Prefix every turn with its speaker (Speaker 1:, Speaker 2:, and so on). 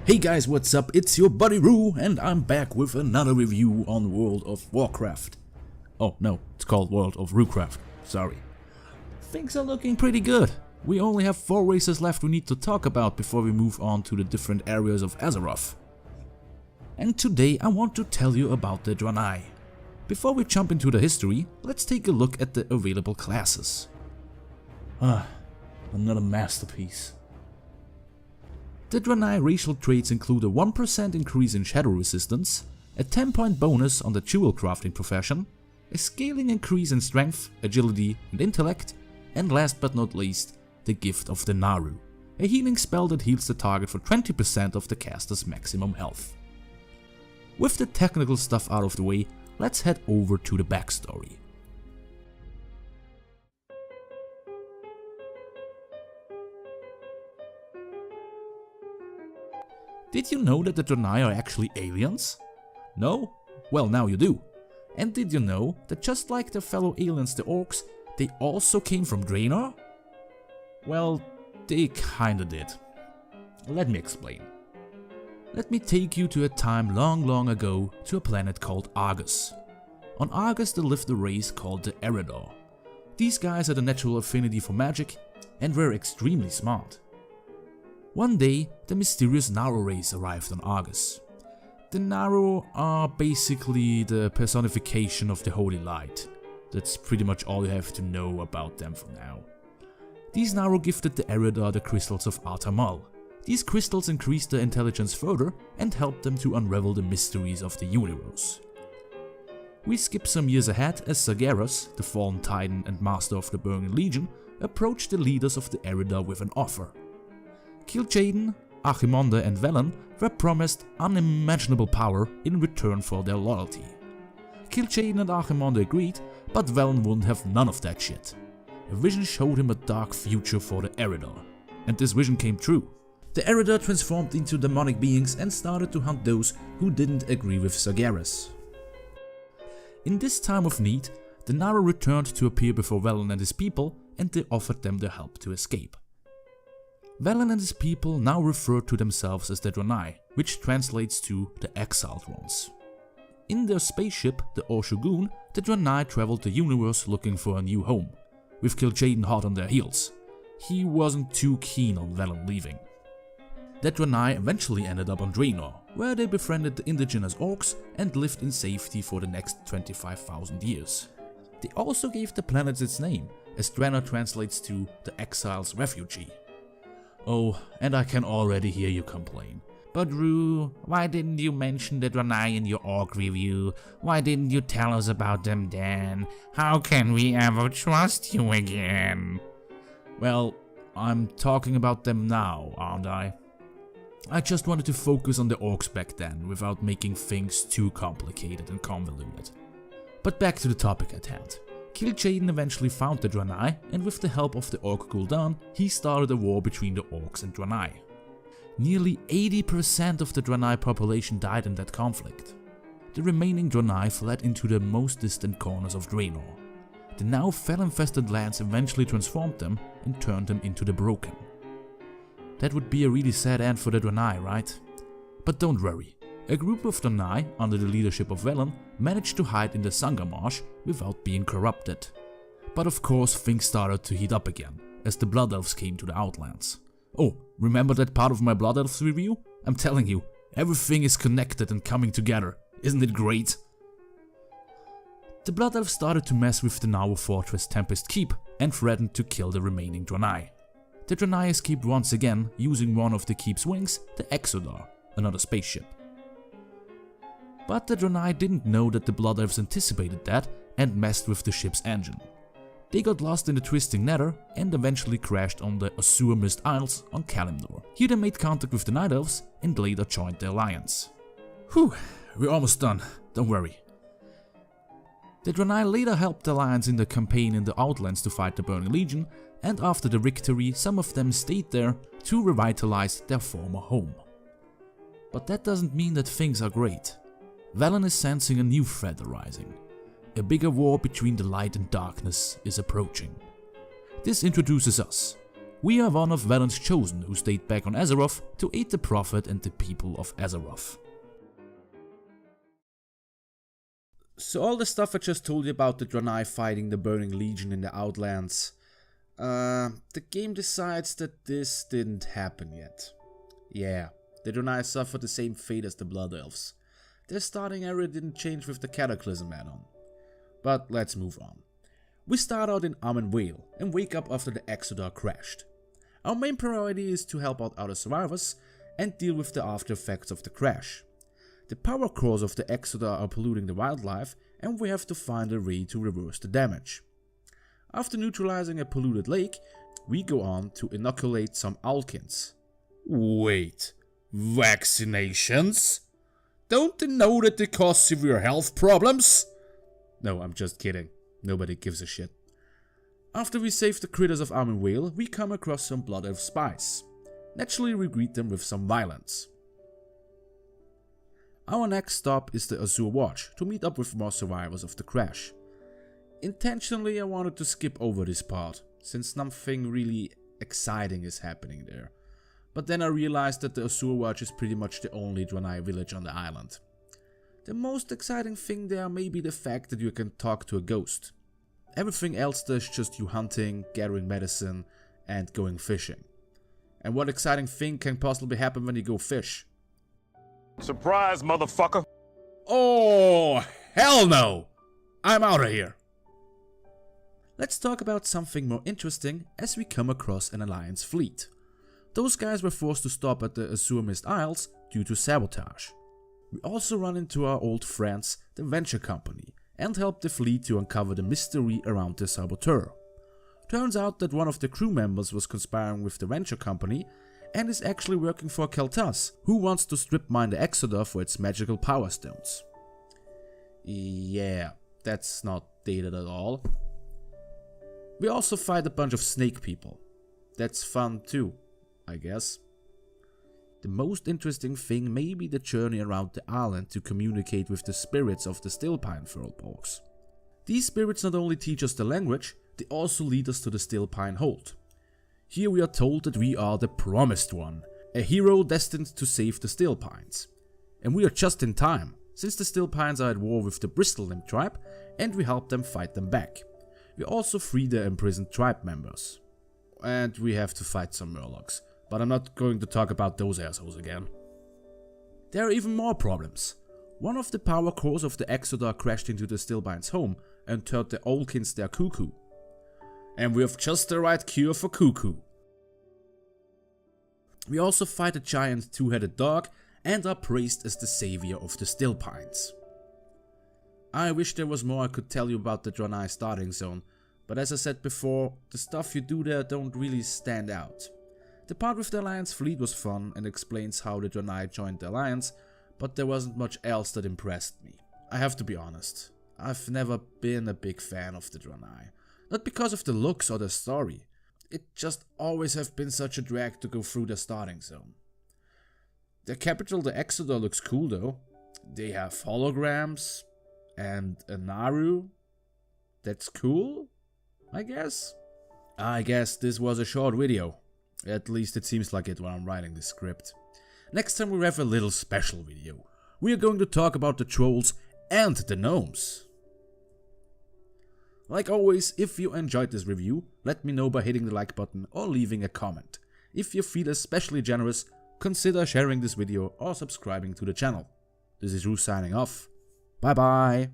Speaker 1: Hey guys, what's up? It's your buddy Roo, and I'm back with another review on World of Warcraft. Oh no, it's called World of Roocraft, sorry. Things are looking pretty good. We only have 4 races left we need to talk about before we move on to the different areas of Azeroth. And today I want to tell you about the Draenei. Before we jump into the history, let's take a look at the available classes. Another masterpiece. The Draenei racial traits include a 1% increase in shadow resistance, a 10-point bonus on the jewel crafting profession, a scaling increase in strength, agility and intellect, and last but not least, the gift of the Naru, a healing spell that heals the target for 20% of the caster's maximum health. With the technical stuff out of the way, let's head over to the backstory. Did you know that the Draenei are actually aliens? No? Well, now you do. And did you know that just like their fellow aliens the orcs, they also came from Draenei? Well, they kinda did. Let me explain. Let me take you to a time long ago to a planet called Argus. On Argus there lived a race called the Eredar. These guys had a natural affinity for magic and were extremely smart. One day, the mysterious Naru race arrived on Argus. The Naru are basically the personification of the Holy Light. That's pretty much all you have to know about them for now. These Naru gifted the Eredar the crystals of Artamal. These crystals increased their intelligence further and helped them to unravel the mysteries of the universe. We skip some years ahead as Sargeras, the fallen titan and master of the Burning Legion, approached the leaders of the Eredar with an offer. Kil'jaeden, Archimonde and Velen were promised unimaginable power in return for their loyalty. Kil'jaeden and Archimonde agreed, but Velen wouldn't have none of that shit. A vision showed him a dark future for the Eredar, and this vision came true. The Eredar transformed into demonic beings and started to hunt those who didn't agree with Sargeras. In this time of need, the Naru returned to appear before Velen and his people, and they offered them their help to escape. Velen and his people now refer to themselves as the Draenei, which translates to the Exiled Ones. In their spaceship, the Orshogun, the Draenei traveled the universe looking for a new home, with Kil'jaeden hot on their heels. He wasn't too keen on Velen leaving. The Draenei eventually ended up on Draenor, where they befriended the indigenous orcs and lived in safety for the next 25,000 years. They also gave the planet its name, as Draenor translates to the Exile's Refugee. Oh, and I can already hear you complain. But Roo, why didn't you mention the Draenei in your orc review? Why didn't you tell us about them then? How can we ever trust you again? Well, I'm talking about them now, aren't I? I just wanted to focus on the orcs back then, without making things too complicated and convoluted. But back to the topic at hand. Kil'jaeden eventually found the Draenei, and with the help of the Orc Gul'dan, he started a war between the orcs and Draenei. Nearly 80% of the Draenei population died in that conflict. The remaining Draenei fled into the most distant corners of Draenor. The now fel-infested lands eventually transformed them and turned them into the Broken. That would be a really sad end for the Draenei, right? But don't worry. A group of Draenei, under the leadership of Velen, managed to hide in the Sangha Marsh without being corrupted. But of course things started to heat up again, as the Blood Elves came to the Outlands. Oh, remember that part of my Blood Elves review? I'm telling you, everything is connected and coming together, isn't it great? The Blood Elves started to mess with the Nauru fortress Tempest Keep and threatened to kill the remaining Draenei. The Draenei escaped once again, using one of the Keep's wings, the Exodar, another spaceship. But the Draenei didn't know that the Blood Elves anticipated that and messed with the ship's engine. They got lost in the twisting nether and eventually crashed on the Azure Mist Isles on Kalimdor. Here they made contact with the Night Elves and later joined the alliance. Whew, we're almost done, don't worry. The Draenei later helped the alliance in the campaign in the Outlands to fight the Burning Legion, and after the victory some of them stayed there to revitalize their former home. But that doesn't mean that things are great. Velen is sensing a new threat arising. A bigger war between the light and darkness is approaching. This introduces us. We are one of Valen's chosen who stayed back on Azeroth to aid the Prophet and the people of Azeroth. So all the stuff I just told you about the Draenei fighting the Burning Legion in the Outlands, the game decides that this didn't happen yet. Yeah, the Draenei suffered the same fate as the Blood Elves. Their starting area didn't change with the Cataclysm add-on. But let's move on. We start out in Armen Vale and wake up after the Exodar crashed. Our main priority is to help out other survivors and deal with the after effects of the crash. The power cores of the Exodar are polluting the wildlife and we have to find a way to reverse the damage. After neutralizing a polluted lake, we go on to inoculate some Owlkins. Wait, vaccinations? Don't they know that they cause severe health problems? No, I'm just kidding. Nobody gives a shit. After we save the critters of Armen Vale, we come across some Blood Elf spies. Naturally, we greet them with some violence. Our next stop is the Azure Watch to meet up with more survivors of the crash. Intentionally, I wanted to skip over this part, since nothing really exciting is happening there. But then I realized that the Azure Watch is pretty much the only Draenei village on the island. The most exciting thing there may be the fact that you can talk to a ghost. Everything else there's just you hunting, gathering medicine, and going fishing. And what exciting thing can possibly happen when you go fish?
Speaker 2: Surprise, motherfucker!
Speaker 1: Oh, hell no! I'm out of here! Let's talk about something more interesting as we come across an Alliance fleet. Those guys were forced to stop at the Azure Mist Isles due to sabotage. We also run into our old friends, the Venture Company, and help the fleet to uncover the mystery around the saboteur. Turns out that one of the crew members was conspiring with the Venture Company and is actually working for Kel'Thas, who wants to strip mine the Exodar for its magical power stones. Yeah, that's not dated at all. We also fight a bunch of snake people. That's fun too, I guess. The most interesting thing may be the journey around the island to communicate with the spirits of the Stillpine Firbolgs. These spirits not only teach us the language, they also lead us to the Stillpine Hold. Here we are told that we are the Promised One, a hero destined to save the Stillpines. And we are just in time, since the Stillpines are at war with the Bristlelimb tribe and we help them fight them back. We also free the imprisoned tribe members. And we have to fight some Murlocs. But I'm not going to talk about those assholes again. There are even more problems. One of the power cores of the Exodar crashed into the Stillpine's home and turned the Owlkins their cuckoo. And we have just the right cure for cuckoo. We also fight a giant two-headed dog and are praised as the savior of the Stillpines. I wish there was more I could tell you about the Draenei starting zone, but as I said before, the stuff you do there don't really stand out. The part with the Alliance fleet was fun and explains how the Draenei joined the Alliance, but there wasn't much else that impressed me. I have to be honest, I've never been a big fan of the Draenei. Not because of the looks or the story, it just always have been such a drag to go through the starting zone. Their capital, the Exodar, looks cool though. They have holograms and a Naru. That's cool, I guess. I guess this was a short video. At least it seems like it when I'm writing this script. Next time we have a little special video. We are going to talk about the trolls and the gnomes. Like always, if you enjoyed this review, let me know by hitting the like button or leaving a comment. If you feel especially generous, consider sharing this video or subscribing to the channel. This is Roo signing off. Bye bye.